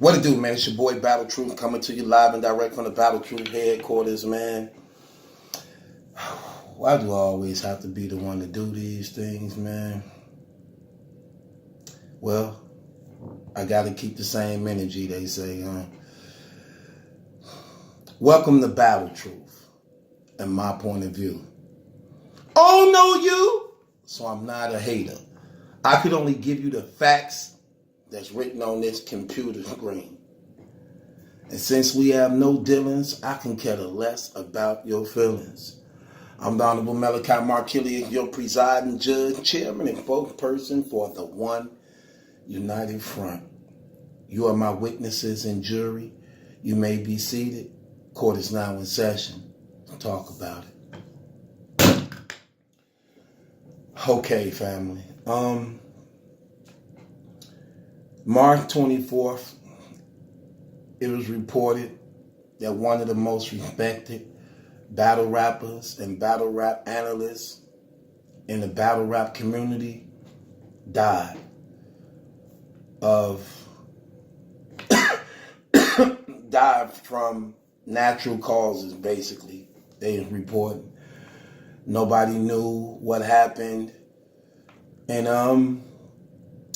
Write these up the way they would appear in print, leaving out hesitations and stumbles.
What it do, man? It's your boy Battle Truth coming to you live and direct from the Battle Truth headquarters, man. Why do I always have to be the one to do these things, man? Well, I got to keep the same energy, they say, huh? Welcome to Battle Truth and my point of view. Oh, no, you? So I'm not a hater. I could only give you the facts that's written on this computer screen. And since we have no dealings, I can care less about your feelings. I'm the Honorable Malachi Markilius, your presiding judge, chairman, and spokesperson for the One United Front. You are my witnesses and jury. You may be seated. Court is now in session. Talk about it. Okay, family. March 24th, it was reported that one of the most respected battle rappers and battle rap analysts in the battle rap community died from natural causes, basically. They reported. Nobody knew what happened. And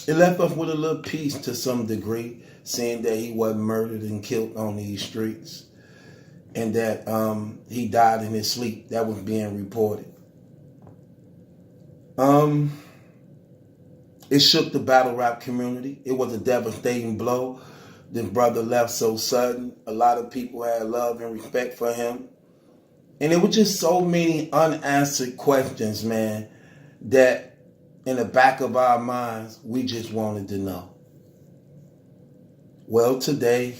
it left us with a little peace to some degree, seeing that he wasn't murdered and killed on these streets, and that he died in his sleep. That was being reported. It shook the battle rap community. It was a devastating blow. This brother left so sudden. A lot of people had love and respect for him. And it was just so many unanswered questions, man, that in the back of our minds, we just wanted to know. Well, today,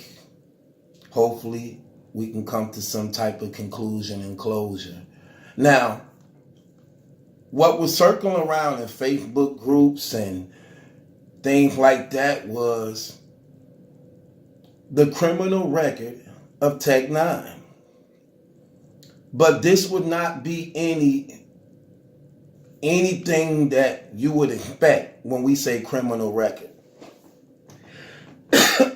hopefully, we can come to some type of conclusion and closure. Now, what was circling around in Facebook groups and things like that was the criminal record of Tech 9. But this would not be anything that you would expect when we say criminal record.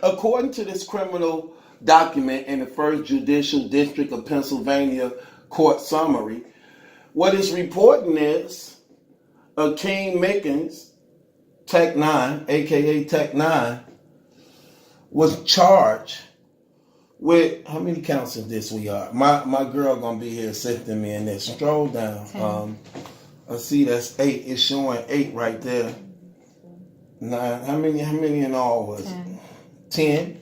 According to this criminal document in the First Judicial District of Pennsylvania court summary, what is reporting is Akeem Mickens, Tech 9, aka Tech 9, was charged with, how many counts of this we are? My girl gonna be here assisting me in this. Stroll down. I see that's 8. It's showing 8 right there. 9. How many in all was it? 10.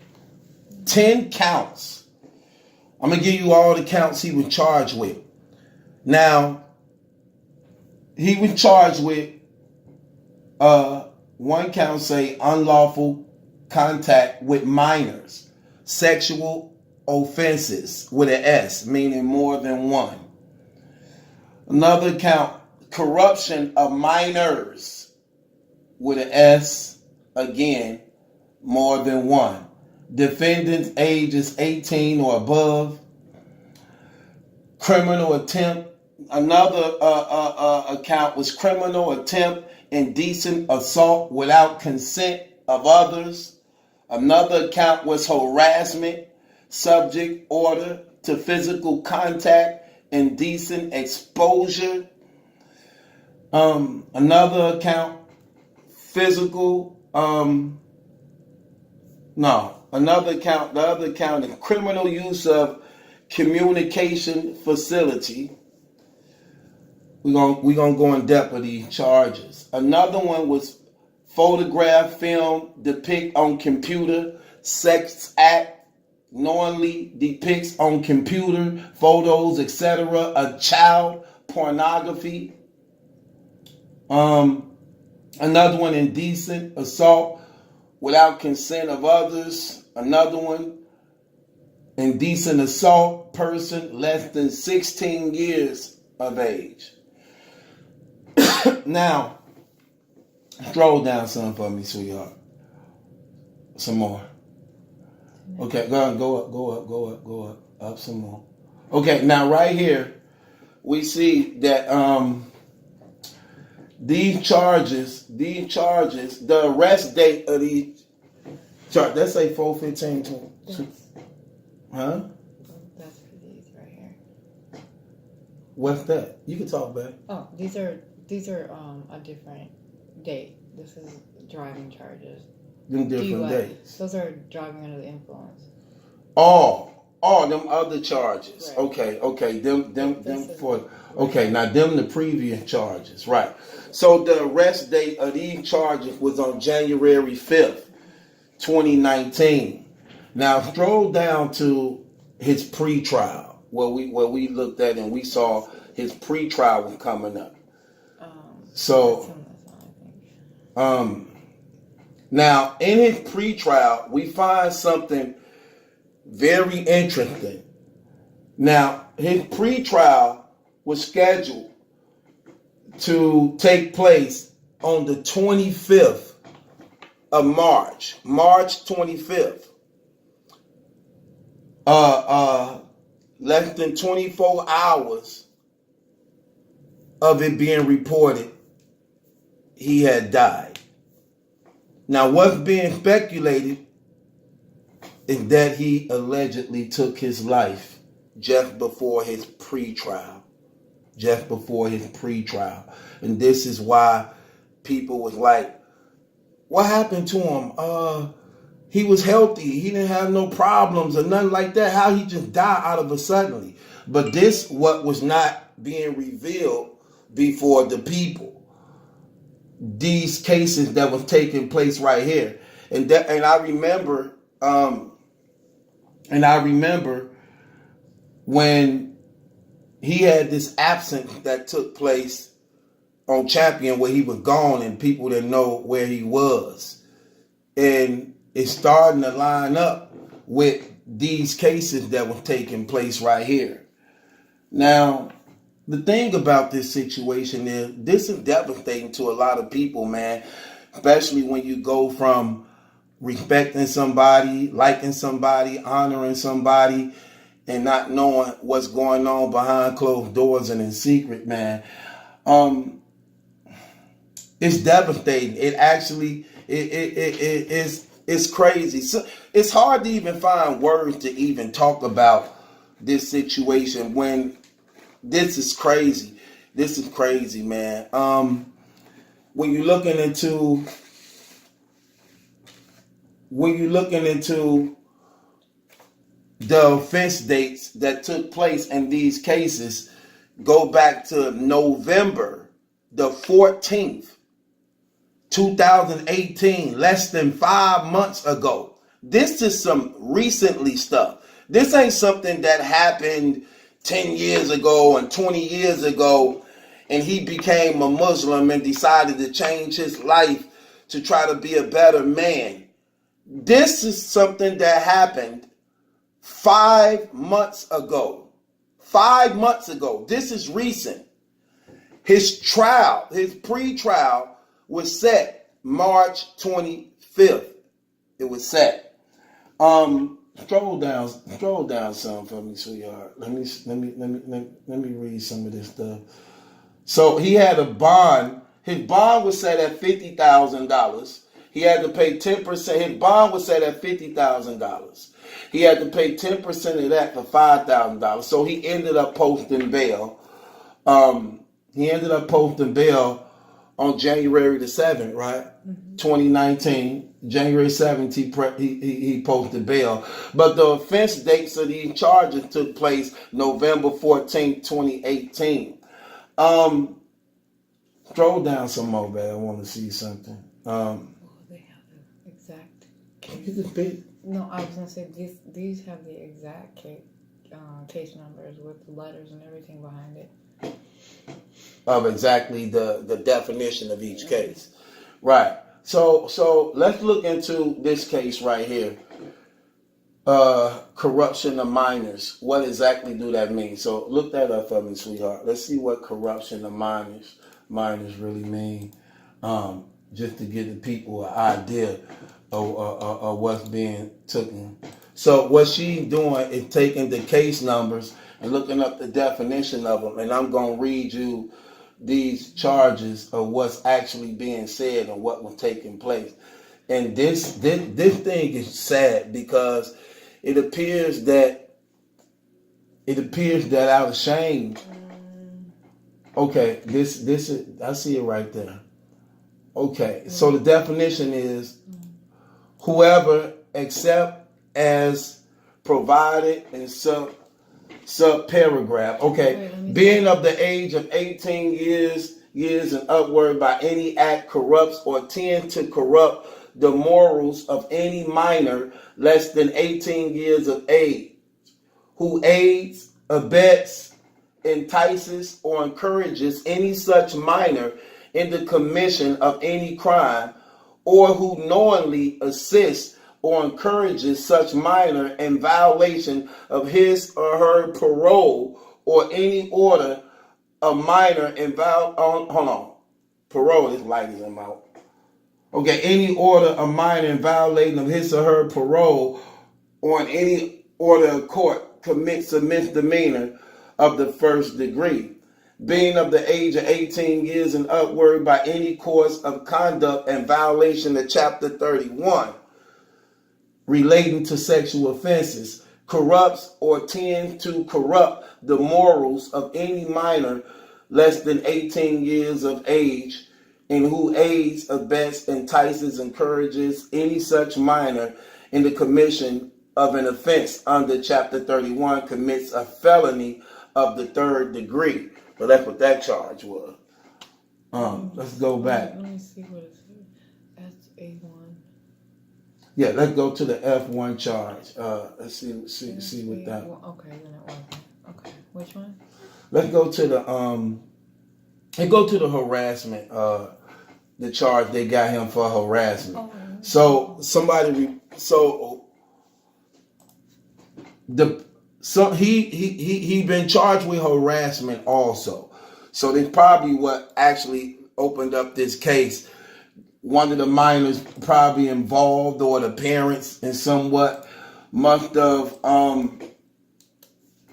10 counts. I'm going to give you all the counts he was charged with. Now, he was charged with one count say unlawful contact with minors, sexual offenses with an S, meaning more than one. Another count, corruption of minors with an S, again, more than one. Defendant's age is 18 or above. Criminal attempt. Another account was criminal attempt, indecent assault without consent of others. Another account was harassment, subject order to physical contact, indecent exposure. Another account, the other account is criminal use of communication facility. We're gonna go in depth with these charges. Another one was photograph, film, depict on computer, sex act, knowingly depicts on computer, photos, etc., a child pornography. Another one, indecent assault without consent of others. Another one, indecent assault, person less than 16 years of age. Now, scroll down some for me, sweetheart. Some more. Okay, go up some more. Okay, now right here, we see that these charges, the arrest date of these That's say 415. Huh? That's for these right here. What's that? You can talk back. Oh, these are a different date. This is driving charges. Them different dates. Those are driving under the influence. Oh, them other charges. Right. Okay. Them for. Okay, now them the previous charges, right? So the arrest date of these charges was on January 5th, 2019. Now scroll down to his pre-trial, where we looked at and we saw his pre-trial was coming up. Now in his pre-trial, we find something very interesting. Now his pre-trial was scheduled to take place on the 25th of March 25th. Less than 24 hours of it being reported he had died. Now, what's being speculated is that he allegedly took his life just before his pre-trial. And this is why people was like, what happened to him? He was healthy. He didn't have no problems or nothing like that. How he just died out of a suddenly. But this what was not being revealed before the people. These cases that was taking place right here. And I remember when he had this absence that took place on Champion where he was gone and people didn't know where he was. And it's starting to line up with these cases that were taking place right here. Now, the thing about this situation is this is devastating to a lot of people, man, especially when you go from respecting somebody, liking somebody, honoring somebody, and not knowing what's going on behind closed doors and in secret, man. It's devastating. It actually it's crazy. So it's hard to even find words to even talk about this situation when this is crazy. This is crazy, man. When you're looking into the offense dates that took place in these cases, go back to November the 14th, 2018, less than 5 months ago. This is some recently stuff. This ain't something that happened 10 years ago and 20 years ago, and he became a Muslim and decided to change his life to try to be a better man. This is something that happened 5 months ago. 5 months ago. This is recent. His trial, his pre-trial was set March 25th. It was set. Scroll down some for me, sweetheart. Let me read some of this stuff. So he had a bond. His bond was set at $50,000. He had to pay 10%. His bond was set at $50,000. He had to pay 10% of that for $5,000. So he ended up posting bail. On January the 7th, right? Mm-hmm. 2019, January 7th, he posted bail. But the offense dates of these charges took place November 14th, 2018. Scroll down some more, man. I want to see something. They have the exact case. You can speak. No, I was going to say these have the exact case numbers with the letters and everything behind it. Of exactly the definition of each case. Right. So let's look into this case right here. Corruption of minors. What exactly do that mean? So look that up for me, sweetheart. Let's see what corruption of minors really mean. Just to give the people an idea of what's being taken. So what she's doing is taking the case numbers and looking up the definition of them. And I'm going to read you these charges of what's actually being said and what was taking place. And this thing is sad because it appears that out of shame. Okay, this is, I see it right there. Okay, so the definition is whoever except as provided in sub paragraph. Okay, being of the age of 18 years and upward by any act corrupts or tend to corrupt the morals of any minor less than 18 years of age, who aids, abets, entices, or encourages any such minor in the commission of any crime, or who knowingly assists or encourages such minor in violation of his or her parole or any order, a minor in parole is light as I'm out. Okay, any order a minor in violation of his or her parole or in any order of court commits a misdemeanor of the first degree. Being of the age of 18 years and upward by any course of conduct and violation of Chapter 31 relating to sexual offenses, corrupts or tends to corrupt the morals of any minor less than 18 years of age, and who aids, abets, entices, encourages any such minor in the commission of an offense under Chapter 31 commits a felony of the third degree. So that's what that charge was. Let's go back. Let me see what it says. That's A1. Yeah, let's go to the F1 charge. Let's see what that. Okay, then it wasn't. Okay, which one? Let's go to the harassment. The charge they got him for harassment. Oh. He been charged with harassment also. So that's probably what actually opened up this case. One of the minors probably involved, or the parents in somewhat must have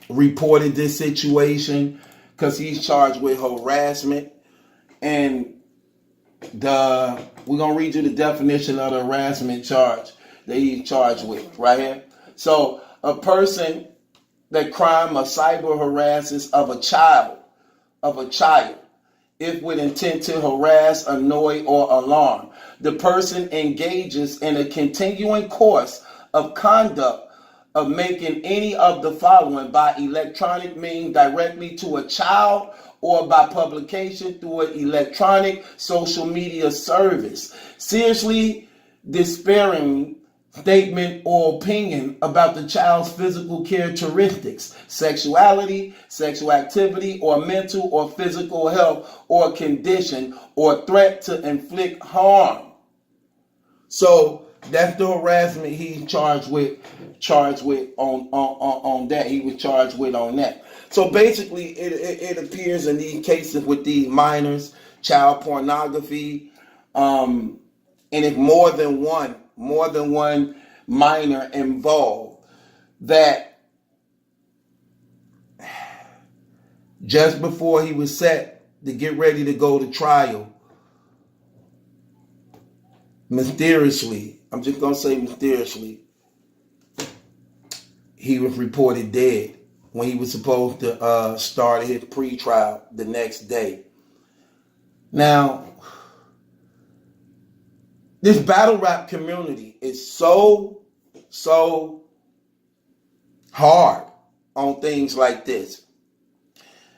reported this situation because he's charged with harassment. And we're gonna read you the definition of the harassment charge that he's charged with right here. So a person that crime of cyber harasses of a child, if with intent to harass, annoy, or alarm. The person engages in a continuing course of conduct of making any of the following by electronic means directly to a child or by publication through an electronic social media service. Seriously disparaging statement or opinion about the child's physical characteristics, sexuality, sexual activity, or mental or physical health or condition, or threat to inflict harm. So that's the harassment he's charged with on that. He was charged with on that. So basically, it appears in these cases with these minors, child pornography, and it's more than one minor involved, that just before he was set to get ready to go to trial, mysteriously, I'm just going to say mysteriously, he was reported dead when he was supposed to start his pre-trial the next day. Now, this battle rap community is so hard on things like this.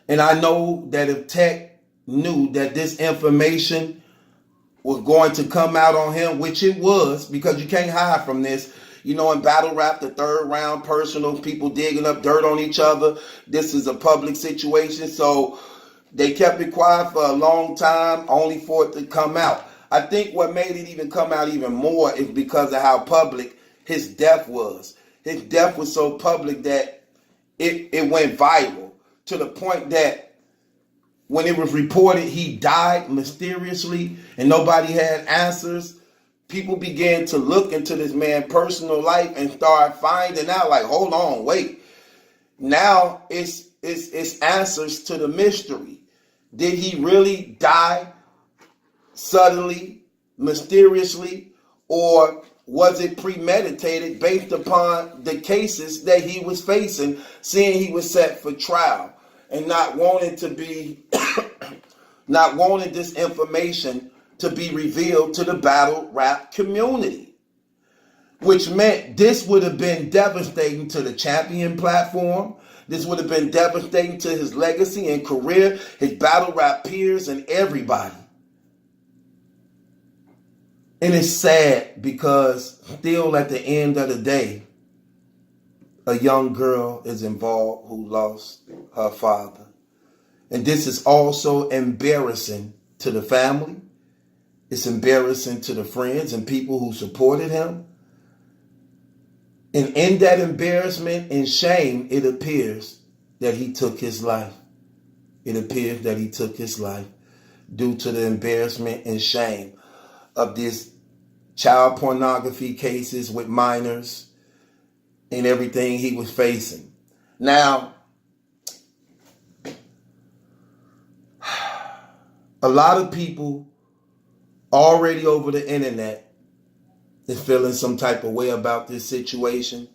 And I know that if Tech knew that this information was going to come out on him, which it was, because you can't hide from this. You know, in battle rap, the third round personal, people digging up dirt on each other. This is a public situation. So they kept it quiet for a long time, only for it to come out. I think what made it even come out even more is because of how public his death was. His death was so public that it went viral, to the point that when it was reported he died mysteriously and nobody had answers, people began to look into this man's personal life and start finding out, like, hold on, wait. Now it's answers to the mystery. Did he really die suddenly, mysteriously, or was it premeditated based upon the cases that he was facing, seeing he was set for trial and not wanting to be, not wanting this information to be revealed to the battle rap community, which meant this would have been devastating to the Champion platform. This would have been devastating to his legacy and career, his battle rap peers, and everybody. And it's sad because still at the end of the day, a young girl is involved who lost her father. And this is also embarrassing to the family. It's embarrassing to the friends and people who supported him. And in that embarrassment and shame, it appears that he took his life. It appears that he took his life due to the embarrassment and shame of these child pornography cases with minors and everything he was facing. Now, a lot of people already over the internet is feeling some type of way about this situation.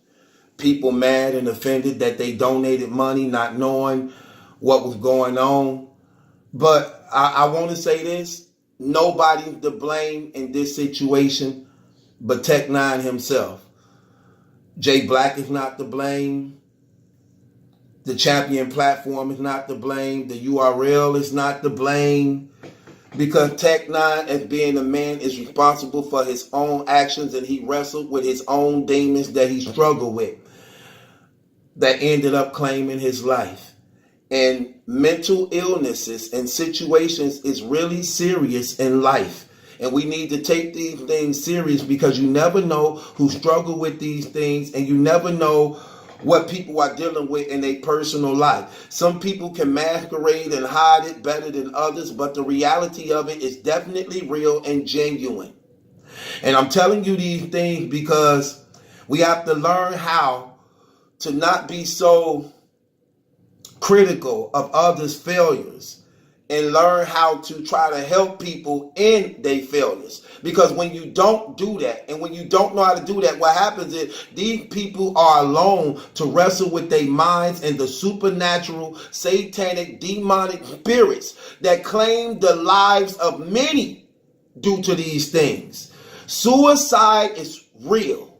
People mad and offended that they donated money not knowing what was going on. But I want to say this. Nobody to blame in this situation but Tech Nine himself. Jay Black is not to blame. The Champion platform is not to blame. The URL is not to blame. Because Tech Nine, as being a man, is responsible for his own actions, and he wrestled with his own demons that he struggled with that ended up claiming his life. And mental illnesses and situations is really serious in life. And we need to take these things serious because you never know who struggle with these things, and you never know what people are dealing with in their personal life. Some people can masquerade and hide it better than others, but the reality of it is definitely real and genuine. And I'm telling you these things because we have to learn how to not be so critical of others' failures and learn how to try to help people in their failures. Because when you don't do that, and when you don't know how to do that, what happens is these people are alone to wrestle with their minds and the supernatural, satanic, demonic spirits that claim the lives of many due to these things. Suicide is real,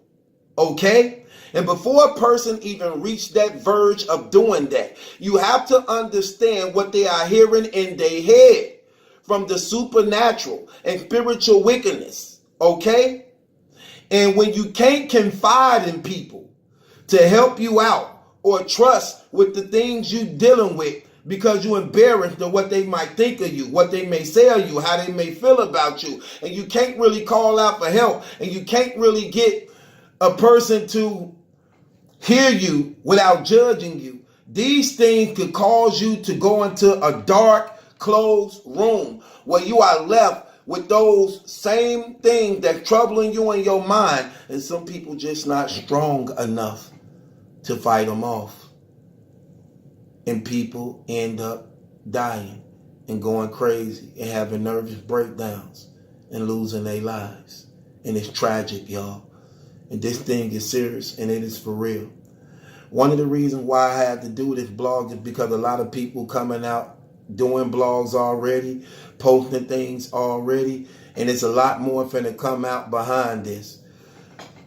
okay? And before a person even reach that verge of doing that, you have to understand what they are hearing in their head from the supernatural and spiritual wickedness, okay? And when you can't confide in people to help you out or trust with the things you're dealing with because you're embarrassed of what they might think of you, what they may say of you, how they may feel about you, and you can't really call out for help, and you can't really get a person to hear you without judging you, these things could cause you to go into a dark, closed room where you are left with those same things that's troubling you in your mind, and some people just not strong enough to fight them off. And people end up dying and going crazy and having nervous breakdowns and losing their lives. And it's tragic, y'all. And this thing is serious, and it is for real. One of the reasons why I had to do this blog is because a lot of people coming out doing blogs already, posting things already, and there's a lot more finna come out behind this.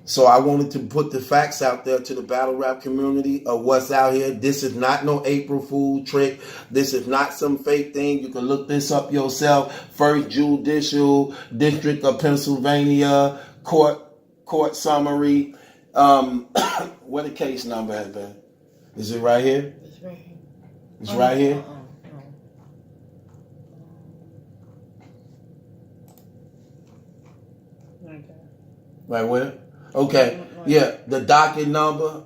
So I wanted to put the facts out there to the battle rap community of what's out here. This is not no April Fool trick. This is not some fake thing. You can look this up yourself. First Judicial District of Pennsylvania court summary. What the case number has been? Is it right here? It's right here. It's right here? No. Right there. Right where? Okay. Yeah, the docket number,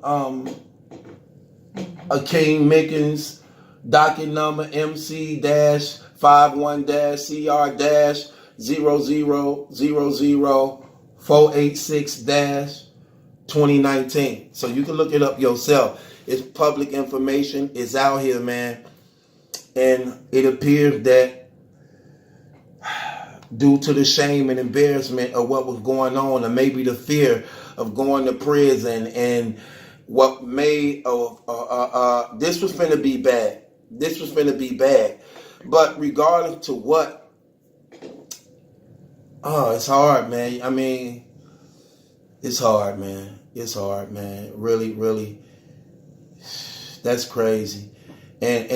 Akeem Mickens, docket number MC-51-CR-0000-486-2019. So you can look it up yourself. It's public information. It's out here, man. And it appears that due to the shame and embarrassment of what was going on, or maybe the fear of going to prison, and what made this was finna be bad. This was finna be bad. But regardless to what, it's hard, man. I mean, it's hard, man. It's hard, man. Really, really, that's crazy, and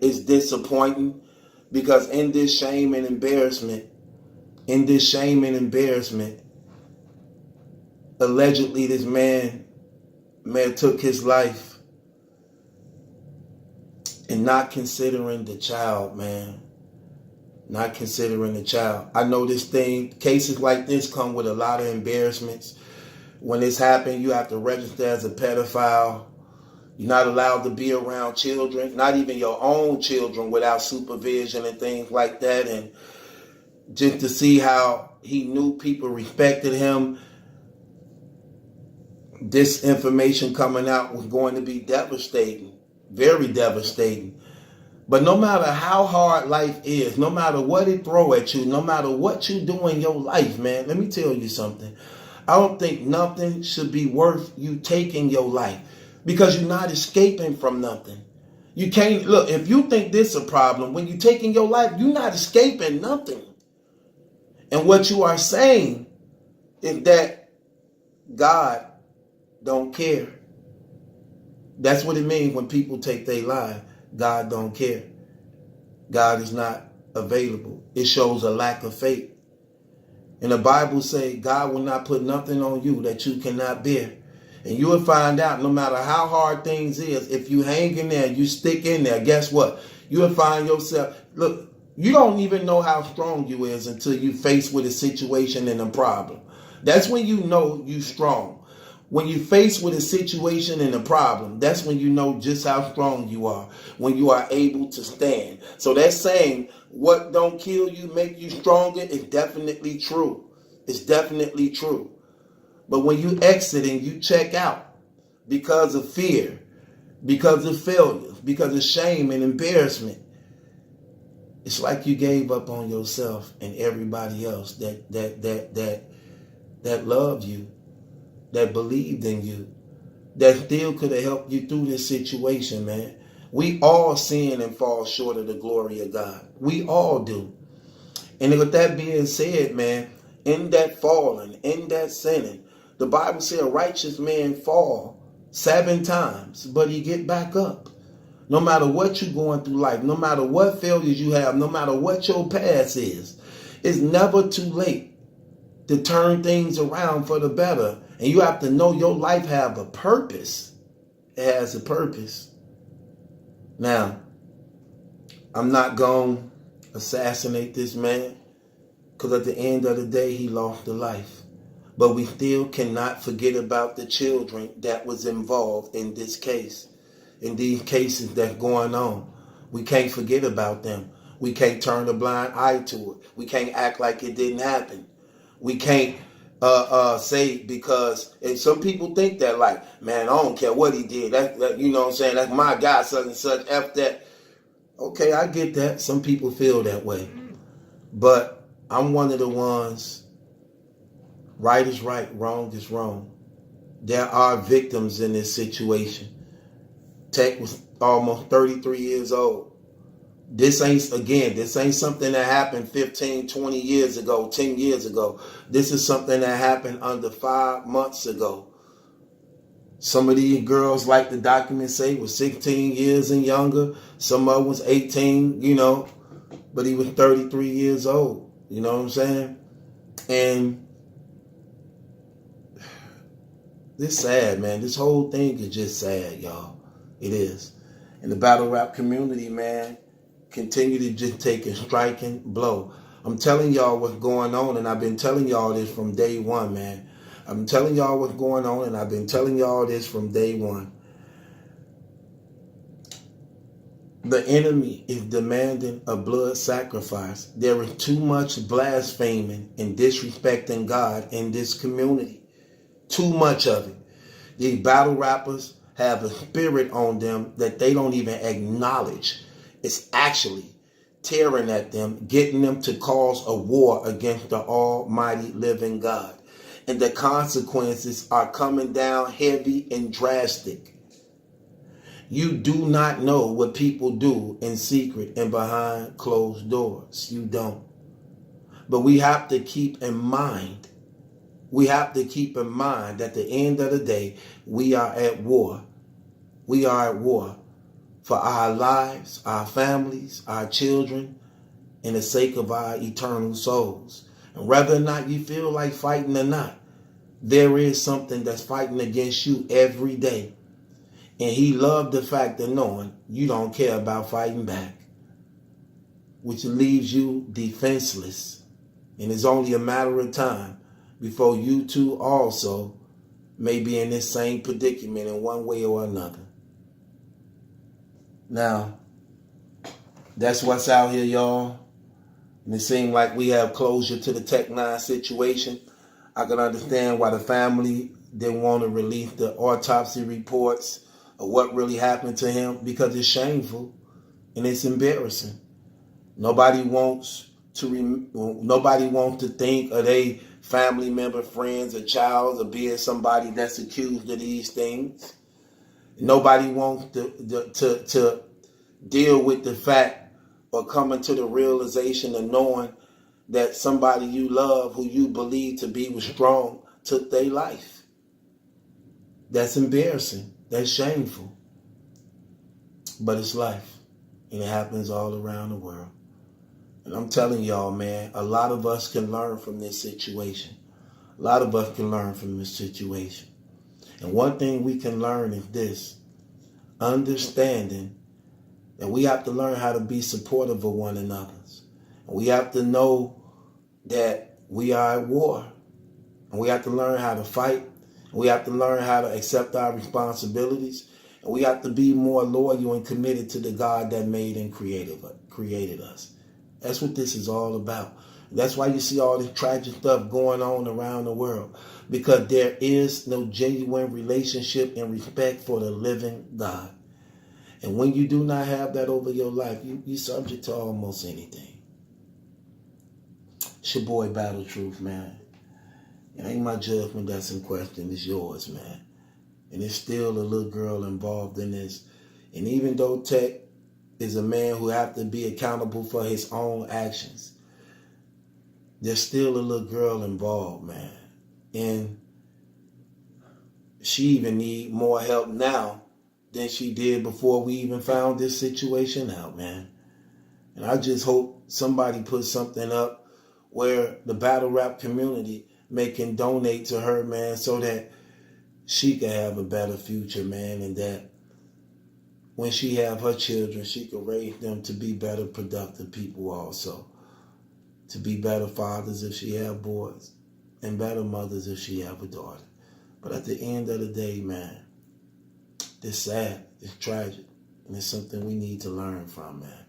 it's disappointing, because in this shame and embarrassment, allegedly this man took his life, and not considering the child, man. Not considering the child. I know cases like this come with a lot of embarrassments. When this happens, you have to register as a pedophile. You're not allowed to be around children, not even your own children, without supervision and things like that. And just to see how he knew people respected him, this information coming out was going to be devastating, very devastating. But no matter how hard life is, no matter what it throw at you, no matter what you do in your life, man, let me tell you something. I don't think nothing should be worth you taking your life, because you're not escaping from nothing. You can't, look, if you think this is a problem, when you're taking your life, you're not escaping nothing. And what you are saying is that God don't care. That's what it means when people take their life. God don't care. God is not available. It shows a lack of faith. And the Bible says God will not put nothing on you that you cannot bear. And you will find out, no matter how hard things is, if you hang in there, you stick in there, guess what? You will find yourself, look, you don't even know how strong you is until you face with a situation and a problem. That's when you know you strong. When you face with a situation and a problem, that's when you know just how strong you are, when you are able to stand. So that's saying what don't kill you make you stronger is definitely true. It's definitely true. But when you exit and you check out because of fear, because of failure, because of shame and embarrassment, it's like you gave up on yourself and everybody else that loved you, that believed in you, that still could have helped you through this situation, man. We all sin and fall short of the glory of God. We all do. And with that being said, man, in that falling, in that sinning, the Bible said a righteous man fall 7 times, but he get back up. No matter what you're going through life, no matter what failures you have, no matter what your past is, it's never too late to turn things around for the better. And you have to know your life have a purpose. It has a purpose. Now, I'm not going to assassinate this man, because at the end of the day, he lost a life. But we still cannot forget about the children that was involved in this case, in these cases that's going on. We can't forget about them. We can't turn a blind eye to it. We can't act like it didn't happen. We can't say, because, and some people think that, like, man, I don't care what he did. That you know what I'm saying? That's my guy, such and such, F that. Okay, I get that. Some people feel that way. But I'm one of the ones, right is right, wrong is wrong. There are victims in this situation. Tech was almost 33 years old. This ain't something that happened 15, 20 years ago, 10 years ago. This is something that happened under 5 months ago. Some of these girls, like the documents say, was 16 years and younger. Some of them was 18, but he was 33 years old. You know what I'm saying? And this sad, man. This whole thing is just sad, y'all. It is. And the battle rap community, man, continue to just take a striking blow. I'm telling y'all what's going on, and I've been telling y'all this from day one, man. I'm telling y'all what's going on, and I've been telling y'all this from day one. The enemy is demanding a blood sacrifice. There is too much blaspheming and disrespecting God in this community. Too much of it. These battle rappers have a spirit on them that they don't even acknowledge. It's actually tearing at them, getting them to cause a war against the almighty living God. And the consequences are coming down heavy and drastic. You do not know what people do in secret and behind closed doors. You don't. But we have to keep in mind, that at the end of the day, we are at war. We are at war for our lives, our families, our children, and the sake of our eternal souls. And whether or not you feel like fighting or not, there is something that's fighting against you every day. And he loved the fact of knowing you don't care about fighting back, which leaves you defenseless. And it's only a matter of time before you too also may be in this same predicament in one way or another. Now, that's what's out here, y'all. And it seems like we have closure to the Tech 9 situation. I can understand why the family didn't want to release the autopsy reports of what really happened to him, because it's shameful and it's embarrassing. Nobody wants to think of their family member, friends, or child, or being somebody that's accused of these things. Nobody wants to deal with the fact or coming to the realization of knowing that somebody you love, who you believe to be was strong, took their life. That's embarrassing. That's shameful. But it's life. And it happens all around the world. And I'm telling y'all, man, a lot of us can learn from this situation. A lot of us can learn from this situation. And one thing we can learn is this: understanding that we have to learn how to be supportive of one another. And we have to know that we are at war. And we have to learn how to fight. And we have to learn how to accept our responsibilities. And we have to be more loyal and committed to the God that made and created us. That's what this is all about. That's why you see all this tragic stuff going on around the world. Because there is no genuine relationship and respect for the living God. And when you do not have that over your life, you're subject to almost anything. It's your boy Battle Truth, man. It ain't my judgment that's in question. It's yours, man. And there's still a little girl involved in this. And even though Tech is a man who have to be accountable for his own actions, there's still a little girl involved, man. And she even need more help now than she did before we even found this situation out, man. And I just hope somebody puts something up where the battle rap community can donate to her, man, so that she can have a better future, man, and that when she have her children, she can raise them to be better, productive people also. To be better fathers if she have boys, and better mothers if she have a daughter. But at the end of the day, man, it's sad, it's tragic, and it's something we need to learn from, man.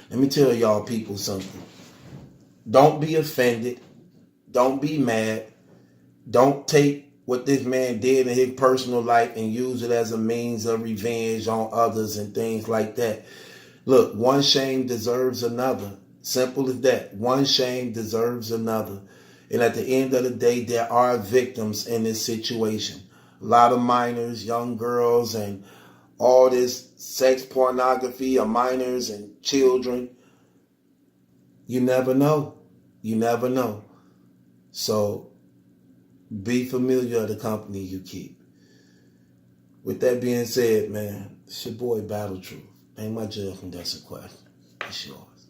Let me tell y'all people something. Don't be offended. Don't be mad. Don't take what this man did in his personal life and use it as a means of revenge on others and things like that. Look, one shame deserves another. Simple as that. One shame deserves another. And at the end of the day, there are victims in this situation. A lot of minors, young girls, and all this sex pornography of minors and children. You never know. You never know. So be familiar of the company you keep. With that being said, man, it's your boy Battle Truth. Ain't my judgment, that's a question. It's yours.